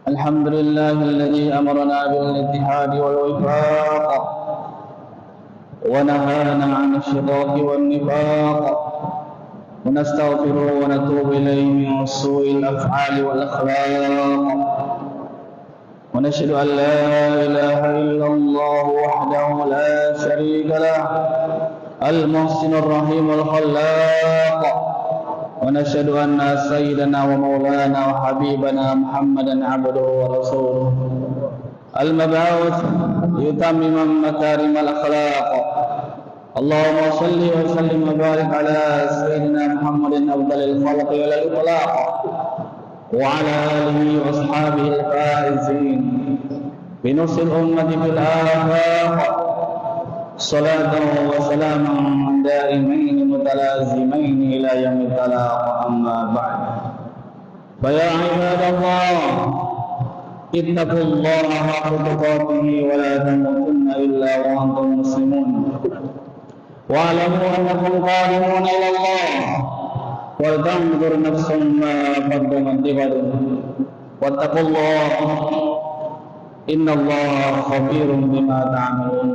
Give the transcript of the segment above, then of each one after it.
الحمد لله الذي أمرنا بالاتحاد والوفاق ونهانا عن الشقاق والنفاق، ونستغفره ونتوب إليه من سوء الأفعال والأخلاق، ونشهد أن لا إله إلا الله وحده لا شريك له المحسن الرحيم الخلاق، ونشهد أن سيدنا ومولانا وحبيبنا محمدا عبده ورسوله المبعوث ليتمم مكارم الأخلاق. اللهم صل وسلم وبارك على سيدنا محمد أفضل الخلق على الإطلاق، وعلى آله وأصحابه الفائزين بنصر الأمة في الآفاق، صلاة وسلاما دائمين متلازمين إلى يوم التلاق. أما بعد، فيا عباد الله اتقوا الله حق تقاته ولا تموتن إلا وأنتم مسلمون، واعلموا أنكم قادمون إلى الله، ولتنظر نفس ما قدمت لغد، واتقوا الله إن الله خبير بما تعملون.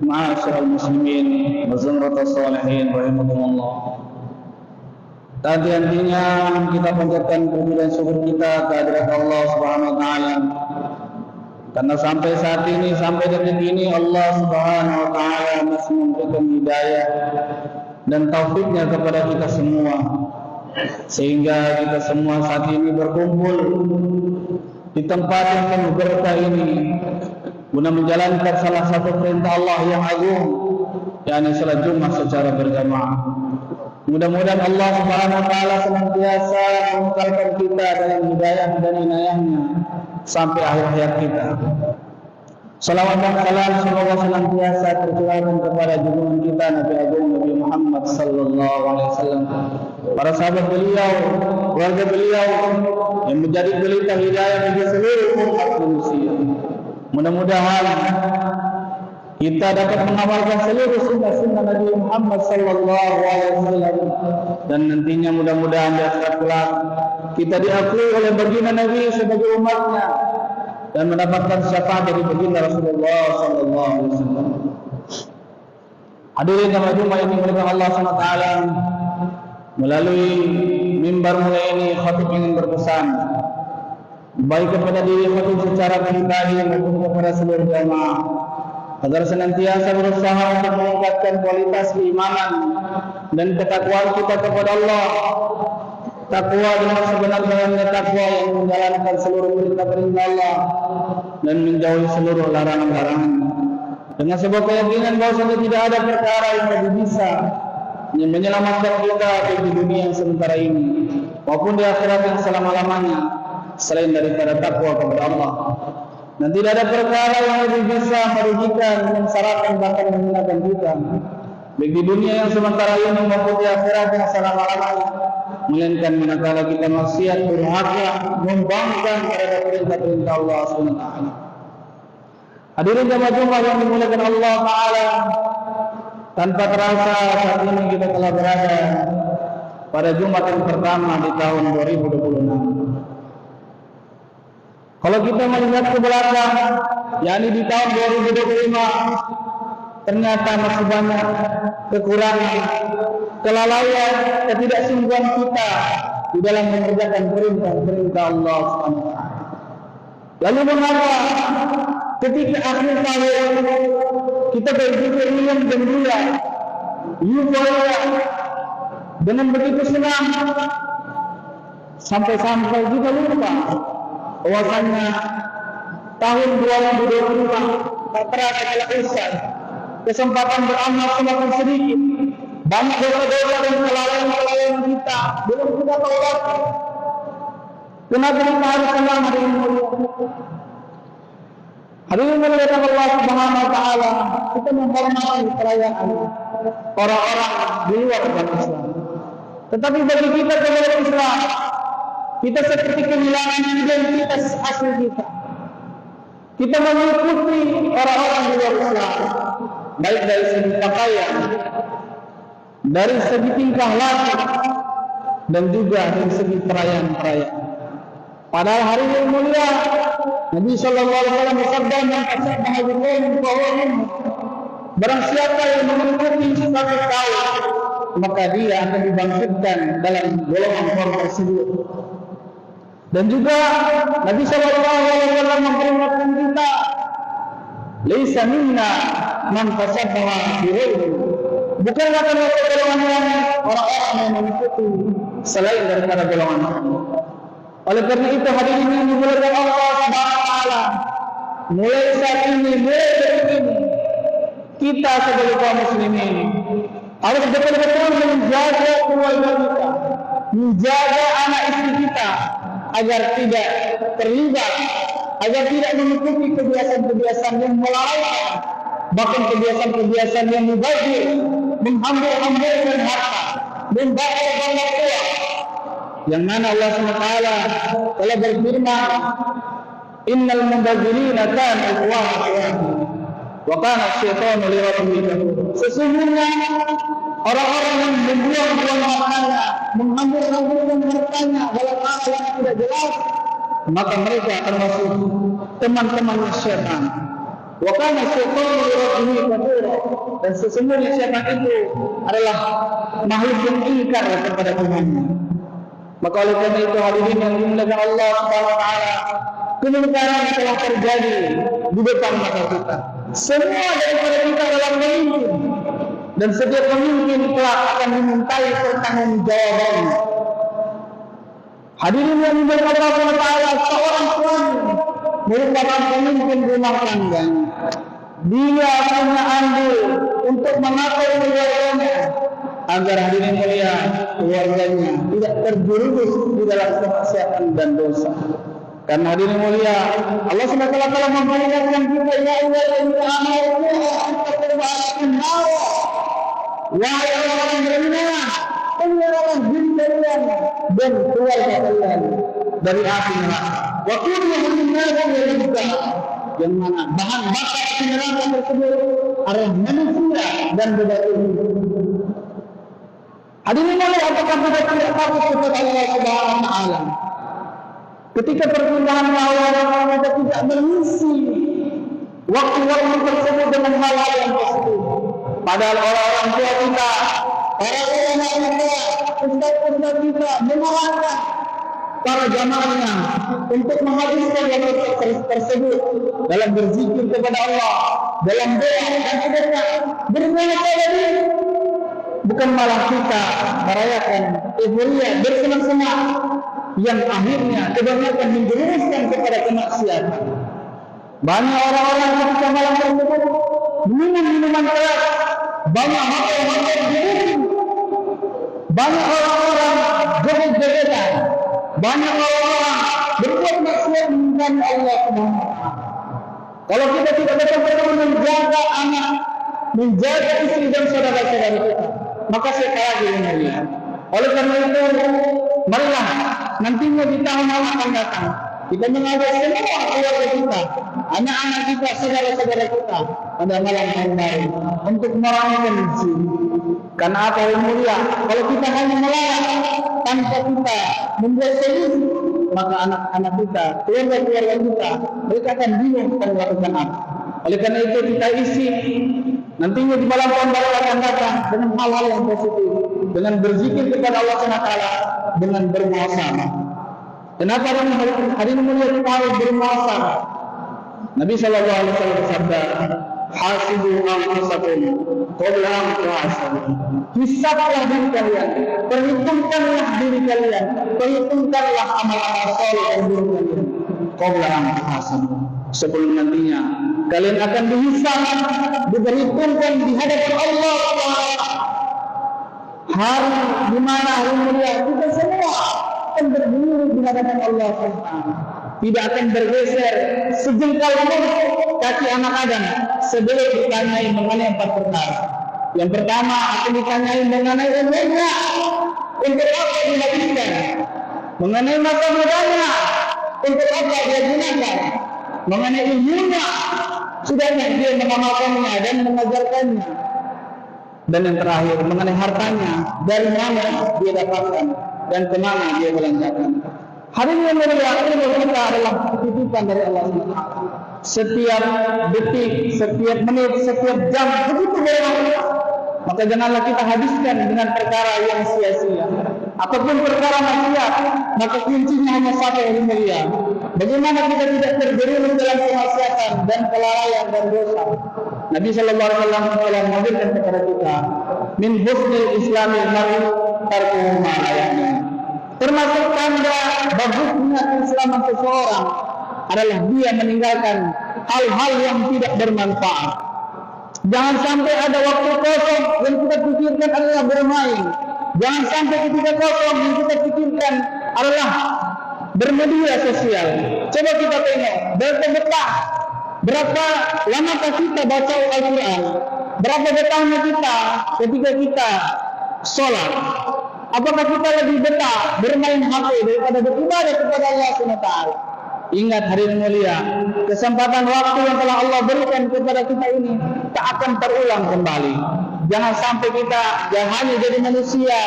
Ma'asyiral muslimin wa zumratus sholihin rahimakumullah. Tadi-tadinya kita panjatkan puji dan syukur kita kehadirat Allah Subhanahu wa taala. Karena sampai saat ini, sampai detik ini Allah Subhanahu wa taala masih memberikan hidayah dan taufiknya kepada kita semua, sehingga kita semua saat ini berkumpul di tempat yang penuh berkah ini guna menjalankan salah satu perintah Allah yang agung, yakni salat Jumat secara berjamaah. Mudah-mudahan Allah Subhanahu wa taala senantiasa mengekalkan kita dalam hidayah dan inayahnya sampai akhir hayat kita. Salawat dan salam semoga senantiasa tercurahkan kepada junjungan kita Nabi Agung Nabi Muhammad sallallahu alaihi wasallam, para sahabat beliau, keluarga beliau yang menjadi pelita hidayah bagi seluruh umat manusia. Mudah-mudahan kita dapat mengamalkan seluruh sunnah-sunnah Nabi Muhammad sallallahu alaihi wasallam, dan nantinya mudah-mudahan di akhirat kelak kita diakui oleh baginda Nabi sebagai umatnya dan mendapatkan syafaat dari baginda Rasulullah sallallahu alaihi wasallam. Hadirin pada Jumat ini mudah Allah Subhanahu wa taala melalui mimbar mulia ini khatib ingin berpesan baik kepada diri khatib secara pribadi maupun kepada seluruh jamaah agar senantiasa berusaha untuk meningkatkan kualitas keimanan dan ketakwaan kita kepada Allah. Takwa dengan sebenar-benarnya takwa yang menjalankan seluruh perintah-perintah Allah dan menjauhi seluruh larangan-larangan, dengan sebuah keyakinan bahwa tidak ada perkara yang lebih bisa yang menyelamatkan kita di dunia yang sementara ini maupun di akhirat yang selama-lamanya selain daripada takwa kepada Allah. Dan tidak ada perkara yang lebih bisa merugikan, mensyaratkan, bahkan menghinakan kita baik di dunia yang sementara ini maupun di akhirat yang selama-lamanya, melainkan manakala kita maksiat, durhaka, membangkang terhadap perintah-perintah Allah SWT. Hadirin jamaah Jumat yang dimuliakan Allah Ta'ala, tanpa terasa saat ini kita telah berada pada Jumat yang pertama di tahun 2026. Kalau kita melihat ke belakang, yakni di tahun 2025, ternyata masih banyak kekurangan, kelalaian, ketidaksungguhan kita di dalam mengerjakan perintah Allah SWT. Lalu mengapa ketika akhir tahun kita berpikir ingin gembira, euforia, dengan begitu senang, sampai-sampai juga lupa bahwasanya tahun 2025 tak terasa telah usai, kesempatan beramal semakin sedikit, banyak dosa-dosa dan kelalaian kita belum kita taubati. Kenapa kita harus senang hari ini? Hari ini melihat Allah Subhanahu wa taala, kita menghormati perayaan orang-orang di luar agama Islam. Tetapi bagi kita keluarga Islam, kita seperti kehilangan identitas asli kita. Kita mengikuti orang-orang di luar Islam, baik dari segi pakaian, dari segi tingkah laku, dan juga dari segi perayaan-perayaan. Padahal hari yang mulia Nabi sallallahu alaihi wasallam bersabda, "Man tasabbaha biqaumin fa huwa minhum." Barang siapa yang mengikuti suatu kaum, maka dia akan dibangkitkan dalam golongan orang tersebut. Dan juga Nabi sallallahu alaihi wasallam memperingatkan kita, "Laisa minna man tasabbaha biqaumin." Bukanlah termasuk golongan orang-orang yang mengikuti selain daripada golongan kami. Oleh karena itu hadirin yang dimuliakan Allah Subhanahu wa taala, mulai saat ini, mulai detik ini, kita sebagai kaum muslimin harus betul-betul menjaga keluarga kita, menjaga anak istri kita agar tidak terlibat, agar tidak mengikuti kebiasaan-kebiasaan yang melalaikan, bahkan kebiasaan-kebiasaan yang mubazir, menghambur-hamburkan harta, membakar banyak uang. Yang mana Allah SWT telah berfirman, "Innal mubazirina kanu ikhwana wa kana asy-syaitanu li rabbih kafura." Sesungguhnya orang-orang yang membuang-buang hartanya, menghambur-hamburkan hartanya dalam hal yang tidak jelas, maka mereka akan masuk teman-teman syaitan. Wa kana asy-syaitanu li rabbih kafura. Dan sesungguhnya syaitan itu adalah makhluk yang ingkar kepada Tuhannya. Maka oleh karena itu hadirin yang dimuliakan Allah Subhanahu wa taala, kemungkaran telah terjadi di depan mata kita. Semua daripada kita adalah pemimpin, dan setiap pemimpin telah akan dimintai pertanggungjawabannya. Hadirin yang dimuliakan Allah Subhanahu wa taala, seorang suami merupakan pemimpin rumah tangganya. Dia punya andil untuk mengatur keluarganya agar hadirin mulia keluarganya tidak terjerumus di dalam kemaksiatan dan dosa. Karena hadirin mulia, Allah SWT telah memperingatkan kita, "Ya ayyuhallazina amanu taqullaha hawa." Wahai orang-orang beriman, peliharalah diri kalian dan keluarga kalian dari api neraka. Wa qulu lin-nasi wal-hijab, yang mana bahan bakar api neraka tersebut adalah manusia dan bebatuan. Hadirin mulia, apakah kita tidak takut kepada Allah Subhanahu wa taala? Ketika perpindahan nyawa kita tidak mengisi waktu-waktu tersebut dengan hal-hal yang positif. Padahal orang-orang tua kita, para ulama kita, ustaz-ustaz kita mengarahkan para jamaahnya untuk menghabiskan waktu tersebut dalam berzikir kepada Allah, dalam doa dan sedekah, bermula dari bukan malah kita merayakan euforia bersenang-senang yang akhirnya kebanyakan menjerumuskan kepada kemaksiatan. Banyak orang-orang ketika malam tersebut minum minuman keras, banyak makan dingin, banyak orang-orang joget-jogetan, banyak orang-orang berbuat maksiat dengan Allah Subhanahu wa taala. Kalau kita tidak betul-betul menjaga anak, menjaga istri dan saudara-saudara kita, maka sekali lagi mulia. Oleh karena itu, marilah nantinya di tahun yang akan datang kita mengajak semua keluarga kita, anak-anak kita, saudara-saudara kita pada malam tahun baru untuk merayakan sini. Karena apa yang mulia? Kalau kita hanya melarang tanpa kita membuat solusi, maka anak-anak kita, keluarga-keluarga kita, mereka akan bingung akan melakukan apa. Oleh karena itu kita isi nantinya di malam tahun baru akan datang dengan hal-hal yang positif, dengan berzikir kepada Allah SWT, dengan bermuhasabah. Kenapa hari ini mulia kita harus bermuhasabah? Nabi sallallahu alaihi wasallam bersabda, "Hasibu anfusakum qabla an tuhasabu." Hisablah diri kalian, perhitungkanlah diri kalian, perhitungkanlah amal-amal saleh dan buruk kalian qabla an tuhasabu. Sebelum nantinya kalian akan dihisab, diperhitungkan di hadapan Allah SWT. Hari di mana hari mulia kita semua akan berdiri di hadapan Allah SWT. Tidak akan bergeser sejengkal pun kaki anak Adam sebelum ditanyai mengenai 4 perkara. Yang pertama akan ditanyai mengenai umurnya, untuk apa dihabiskan, mengenai masa mudanya, untuk apa dia gunakan, mengenai ilmunya, sudahnya dia mengamalkannya dan mengajarkannya, dan yang terakhir mengenai hartanya, dari mana dia dapatkan dan kemana dia belanjakan. Hari ini mulia, ilmu kita adalah titipan dari Allah SWT. Setiap detik, setiap menit, setiap jam begitu banyak. Maka janganlah kita habiskan dengan perkara yang sia-sia ataupun perkara maksiat. Maka kuncinya hanya satu, yang mulia. Bagaimana kita tidak terjerumus dalam kemaksiatan dan kelalaian dan dosa. Nabi Sallallahu Alaihi Wasallam telah mengajarkan kepada kita, min husnil islamil mar'i tarkuhu ma la ya'ni. Termasuk tanda bagusnya keislaman seseorang adalah dia meninggalkan hal-hal yang tidak bermanfaat. Jangan sampai ada waktu kosong yang kita pikirkan adalah bermain. Jangan sampai ketika kosong yang kita pikirkan adalah bermedia sosial. Coba kita tengok, berapa lama kita baca Al-Quran, berapa betahnya kita ketika kita sholat. Apakah kita lebih betah bermain HP daripada beribadah kepada Allah SWT? Ingat hadirin mulia, kesempatan waktu yang telah Allah berikan kepada kita ini tak akan terulang kembali. Jangan sampai kita hanya jadi manusia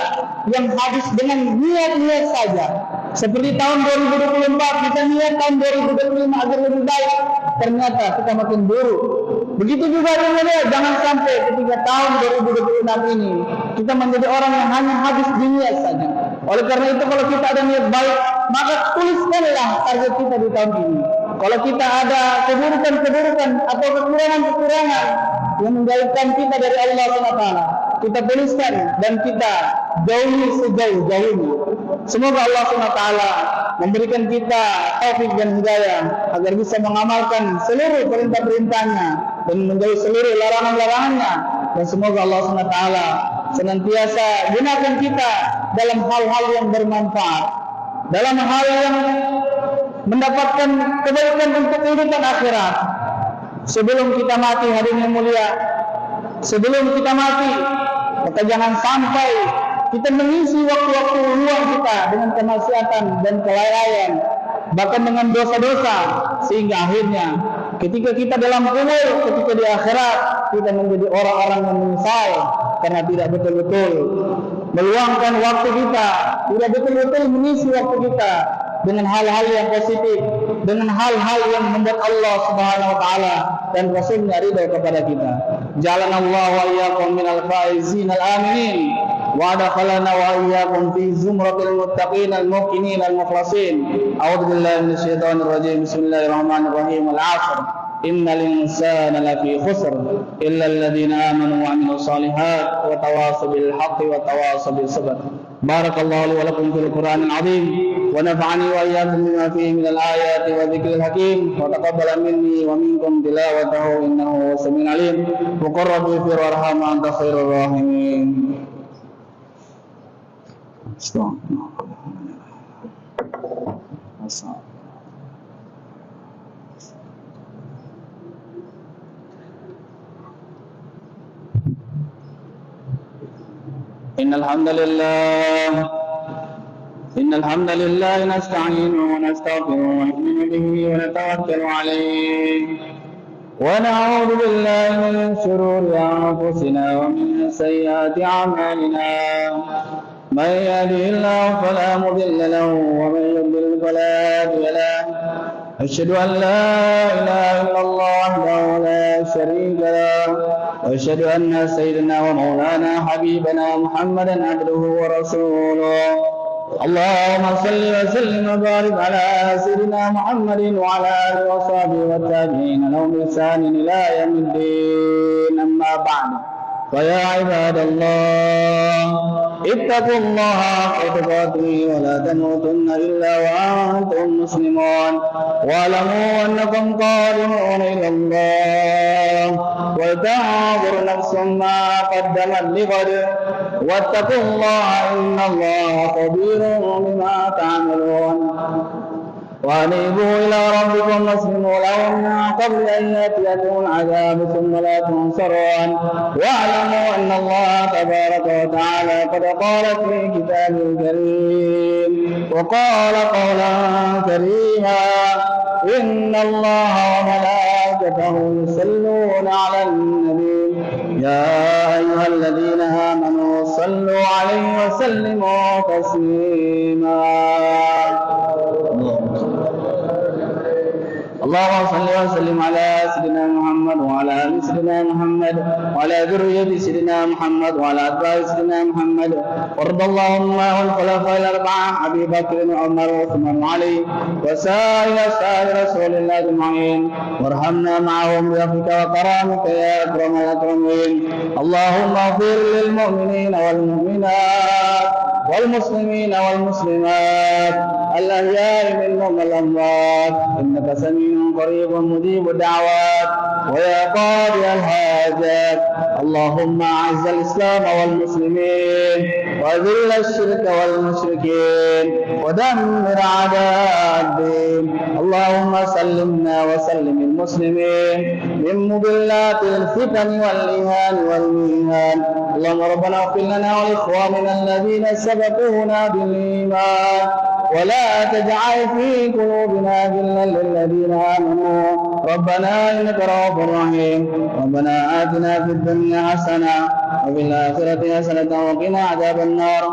yang habis dengan niat-niat saja. Seperti tahun 2024 kita niat tahun 2025 agar lebih baik, ternyata kita makin buruk. Begitu juga dengan jangan sampai ketika tahun 2026 ini kita menjadi orang yang hanya habis di niat saja. Oleh karena itu kalau kita ada niat baik, maka tuliskanlah target kita di tahun ini. Kalau kita ada keburukan-keburukan atau kekurangan-kekurangan yang menjauhkan kita dari Allah SWT, kita tuliskan dan kita jauhi sejauh-jauhnya. Semoga Allah SWT memberikan kita taufik dan hidayah agar bisa mengamalkan seluruh perintah-perintahnya dan menjauhi seluruh larangan-larangannya. Dan semoga Allah SWT senantiasa gunakan kita dalam hal-hal yang bermanfaat, dalam hal yang mendapatkan kebaikan untuk kehidupan akhirat. Sebelum kita mati, hadirin yang mulia, sebelum kita mati, maka jangan sampai kita mengisi waktu-waktu luang kita dengan kemaksiatan dan kelalaian, bahkan dengan dosa-dosa, sehingga akhirnya ketika kita dalam kubur, ketika di akhirat, kita menjadi orang-orang yang menyesal karena tidak betul-betul meluangkan waktu kita, tidak betul-betul mengisi waktu kita dengan hal-hal yang positif, dengan hal-hal yang membuat Allah Subhanahu wa taala dan Rasulnya ridha kepada kita. Jalanallahu wa iyyakum minal faizin al-aminin wa adkhalana wa iyyakum fi zumratil muttaqin al-muqinin al-mukhlasin. A'udzu billahi minasyaitonir rajim. Bismillahirrahmanirrahim. Al-'asr. Innal insana lafi khusr illa alladhina amanu wa 'amilus solihat wa tawassaw bil haqqi wa tawassaw bis sabr. Barakallahu li wa lakum fil Qur'anil 'azim wa nafa'ani wa iyyakum bima fihi minal ayati wa dzikril hakim wa taqabbala minni wa minkum tilawatahu innahu samii'un 'alim. Wa qur rabbi ighfir warham wa anta khairur rahimin. إن الحمد لله نستعينه ونستغفره ونؤمن به ونتوكل عليه ونعوذ بالله من شرور أنفسنا ومن سيئات أعمالنا. من يهده الله فلا مضل له ومن يضلل فلا هادي له. أشهد أن لا إله إلا الله وحده لا شريك له وأشهد أن سيدنا ومولانا حبيبنا محمدا عبده ورسوله. اللهم صل وسلم وبارك على سيدنا محمد وعلى آله وصحبه والتابعين لهم بإحسان إلى يوم الدين. أما بعد، فيا عباد الله اتقوا الله حق تقاته ولا تموتن إلا وأنتم مسلمون واعلموا أنكم قادمون إلى الله ولتنظر نفس ما قدمت لغد واتقوا الله إن الله خبير بما تعملون. وأنيبوا إلى ربكم واسلموا له من قبل أن يأتيكم العذاب ثم لا تنصرون واعلموا أن الله تبارك وتعالى قد قال في كتابه الكريم وقال قولا كريما إن الله وملائكته يصلون على النبي يا أيها الذين آمنوا صلوا عليه وسلموا تسليما. اللهم صل وسلم على سيدنا محمد وعلى آل سيدنا محمد وعلى ذرية سيدنا محمد وعلى أتباع سيدنا محمد وارض اللهم عن الخلفاء الأربعة أبي بكر وعمر وعثمان وعلي وسائر أصحاب رسول الله أجمعين وارحمنا معهم برحمتك وكرامك يا أكرم الأكرمين. اللهم اغفر للمؤمنين والمؤمنات والمسلمين والمسلمات الأحياء منهم والأموات إنك سميع قريب مجيب الدعوات ويا قاضي الحاجات. اللهم أعز الإسلام والمسلمين وأذل الشرك والمشركين ودمر أعداء الدين. اللهم سلمنا وسلم المسلمين من مضلات الفتن والإهان والميهان. اللهم ربنا اغفر لنا ولإخواننا الذين سبقونا بالإيمان ولا تجعل في قلوبنا غلا للذين آمنوا ربنا إنك رؤوف رحيم. ربنا آتنا في الدنيا حسنة وفي الآخرة حسنة وقنا عذاب النار.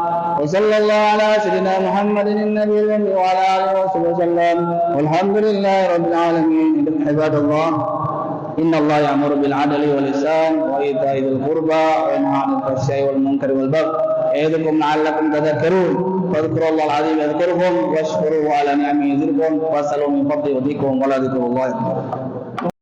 وصلى الله على سيدنا محمد النبي الأمي وعلى آله وصحبه وسلم والحمد لله رب العالمين. عباد الله، إن الله يأمر بالعدل والإحسان وإيتاء ذي القربى وينهى عن الفحشاء والمنكر والبغي يعظكم لعلكم تذكرون. فاذكروا الله العظيم يذكركم واشكروه على نعمه يزدكم واسألوا من فضله يؤتكم ولا ذكر الله أكبر.